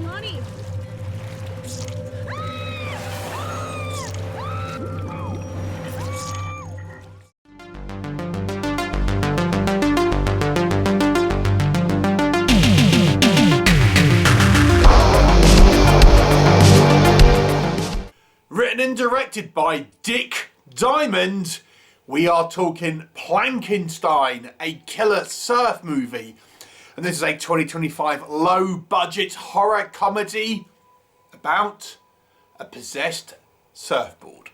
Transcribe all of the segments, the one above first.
Leilani! Written and directed by Dick Diamond, we are talking PLANKENSTEIN, a killer surf movie. And this is a 2025 low-budget horror comedy about a possessed surfboard.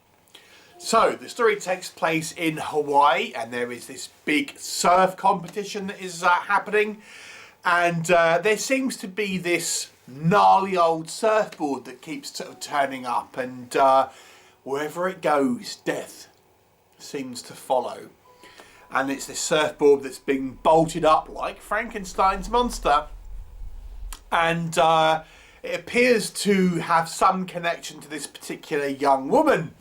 So, the story takes place in Hawaii, and there is this big surf competition that is happening. And there seems to be this gnarly old surfboard that keeps sort of turning up, and wherever it goes, death seems to follow. And it's this surfboard that's being bolted up like Frankenstein's monster, and it appears to have some connection to this particular young woman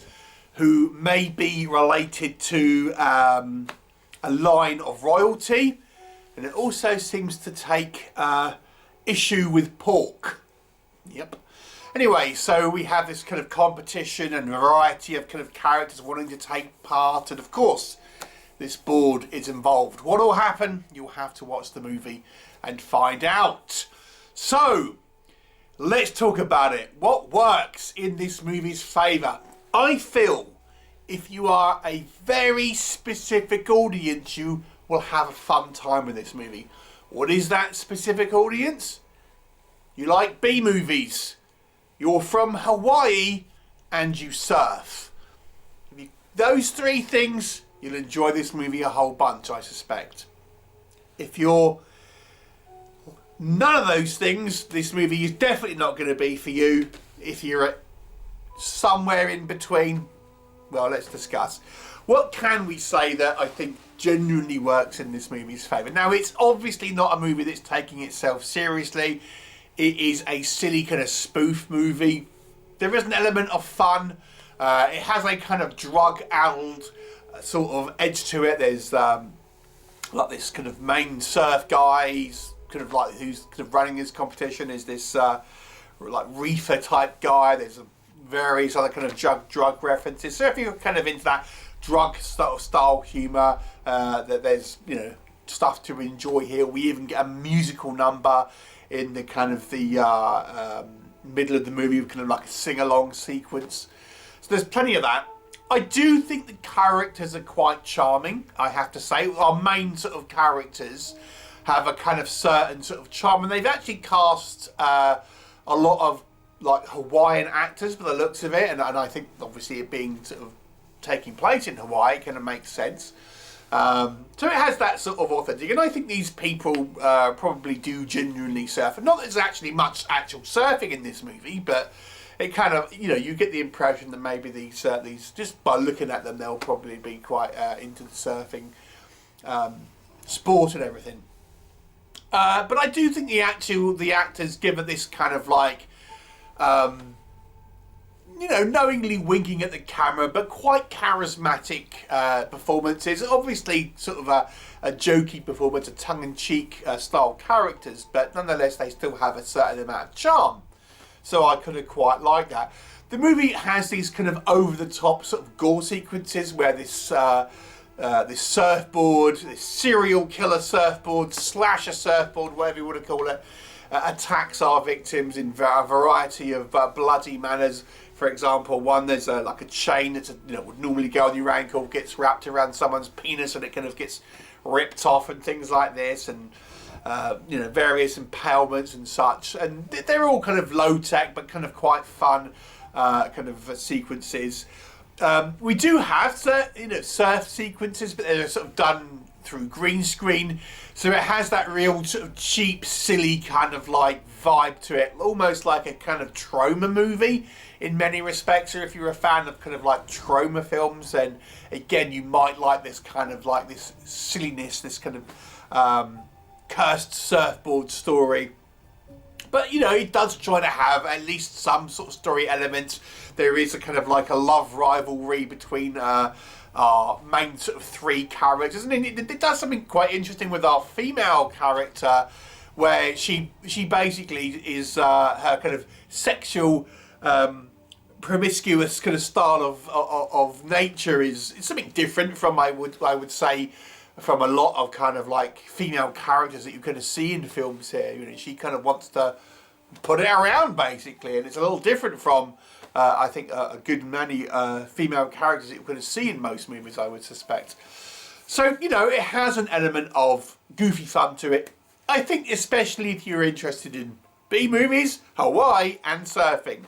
who may be related to a line of royalty, and it also seems to take issue with pork. Yep. Anyway, so we have this kind of competition and variety of kind of characters wanting to take part, and of course this board is involved. What will happen? You'll have to watch the movie and find out. So let's talk about it. What works in this movie's favour? I feel if you are a very specific audience, you will have a fun time with this movie. What is that specific audience? You like B-movies. You're from Hawaii and you surf. Those three things, you'll enjoy this movie a whole bunch, I suspect. If you're none of those things, this movie is definitely not going to be for you. If you're somewhere in between, well, let's discuss. What can we say that I think genuinely works in this movie's favour? Now, it's obviously not a movie that's taking itself seriously. It is a silly kind of spoof movie. There is an element of fun. It has a kind of drug-addled sort of edge to it. There's like this kind of main surf guy. He's kind of like who's kind of running this competition. Is this like reefer type guy? There's various other kind of drug references. So if you're kind of into that drug style humour, that there's stuff to enjoy here. We even get a musical number in the kind of the middle of the movie, kind of like a sing-along sequence. So there's plenty of that. I do think the characters are quite charming, I have to say. Our main sort of characters have a kind of certain sort of charm, and they've actually cast a lot of like Hawaiian actors by the looks of it, and I think obviously it being sort of taking place in Hawaii kind of makes sense. So it has that sort of authentic, and I think these people probably do genuinely surf. And not that there's actually much actual surfing in this movie, but it kind of, you get the impression that maybe these just by looking at them, they'll probably be quite into the surfing sport and everything. But I do think the actors give it this kind of like, knowingly winking at the camera, but quite charismatic performances. Obviously, sort of a jokey performance, a tongue-in-cheek style characters, but nonetheless, they still have a certain amount of charm. So I kind of quite like that. The movie has these kind of over-the-top sort of gore sequences where this this surfboard, this serial killer surfboard, slasher surfboard, whatever you want to call it, attacks our victims in a variety of bloody manners. For example, one, there's like a chain that would normally go on your ankle, gets wrapped around someone's penis, and it kind of gets ripped off and things like this, and various impalements and such. And they're all kind of low tech, but kind of quite fun kind of sequences. We do have surf sequences, but they're sort of done through green screen, so it has that real sort of cheap, silly kind of like vibe to it, almost like a kind of trauma movie in many respects. Or if you're a fan of kind of like trauma films, then again you might like this kind of like this silliness, this kind of cursed surfboard story. But it does try to have at least some sort of story elements. There is a kind of like a love rivalry between our main sort of three characters, and it does something quite interesting with our female character, where she basically is her kind of sexual promiscuous kind of style of nature is something different from I would say from a lot of kind of like female characters that you kind of see in films here. You know, she kind of wants to put it around basically, and it's a little different from I think a good many female characters that you kind of see in most movies, I would suspect. So, you know, it has an element of goofy fun to it. I think especially if you're interested in B-movies, Hawaii and surfing.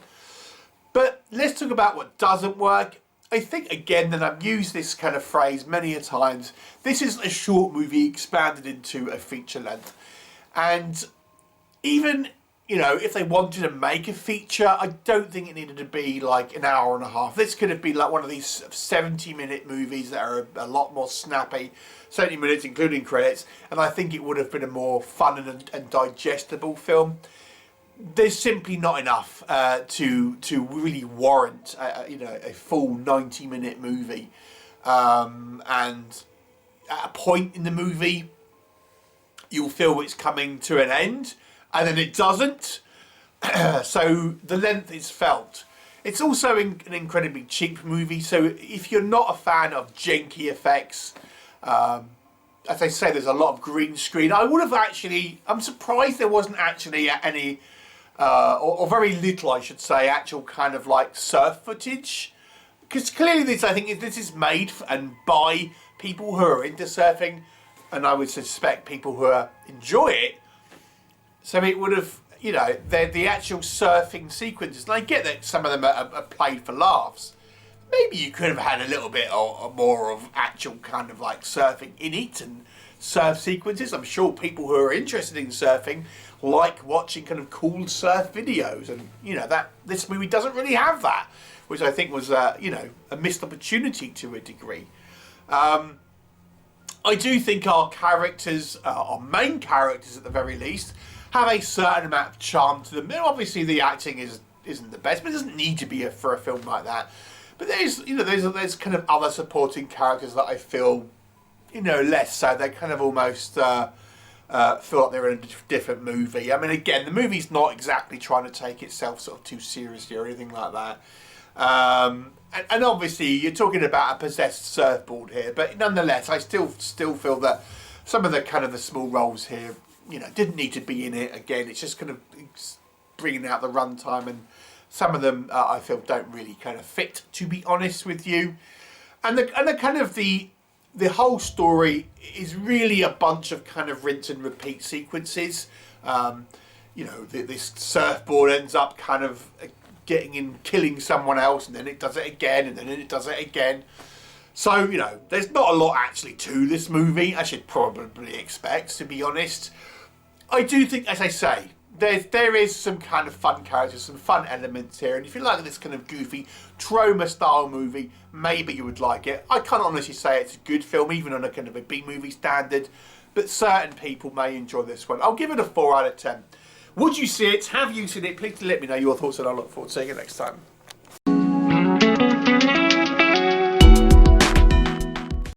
But let's talk about what doesn't work. I think, again, that I've used this kind of phrase many a times. This is a short movie expanded into a feature length. And even, you know, if they wanted to make a feature, I don't think it needed to be like an hour and a half. This could have been like one of these 70-minute movies that are a lot more snappy. 70 minutes, including credits. And I think it would have been a more fun and digestible film. There's simply not enough to really warrant you know, a full 90-minute movie, and at a point in the movie you'll feel it's coming to an end and then it doesn't. So the length is felt. It's also an incredibly cheap movie, so if you're not a fan of janky effects, as I say, there's a lot of green screen. I'm surprised there wasn't actually any or very little, I should say, actual kind of like surf footage, because clearly I think this is made and by people who are into surfing, and I would suspect people who enjoy it. So it would have, you know, the actual surfing sequences, and I get that some of them are played for laughs. Maybe you could have had a little bit or more of actual kind of like surfing in it and surf sequences. I'm sure people who are interested in surfing like watching kind of cool surf videos, and you know that this movie doesn't really have that, which I think was you know, a missed opportunity to a degree. I do think our characters, our main characters at the very least, have a certain amount of charm to them. And obviously the acting isn't the best, but it doesn't need to be for a film like that. But there's, you know, there's kind of other supporting characters that I feel, you know, less so. They kind of almost feel like they're in a different movie. I mean, again, the movie's not exactly trying to take itself sort of too seriously or anything like that. And obviously, you're talking about a possessed surfboard here, but nonetheless, I still feel that some of the kind of the small roles here, you know, didn't need to be in it. Again, it's just kind of bringing out the runtime, and some of them I feel don't really kind of fit, to be honest with you. And the kind of the whole story is really a bunch of kind of rinse and repeat sequences. You know, this surfboard ends up kind of getting in, killing someone else, and then it does it again, and then it does it again. So, you know, there's not a lot actually to this movie, I should probably expect, to be honest. I do think, as I say, there is some kind of fun characters, some fun elements here, and if you like this kind of goofy trauma-style movie, maybe you would like it. I can't honestly say it's a good film, even on a kind of a B-movie standard, but certain people may enjoy this one. I'll give it a 4 out of 10. Would you see it? Have you seen it? Please let me know your thoughts, and I'll look forward to seeing you next time.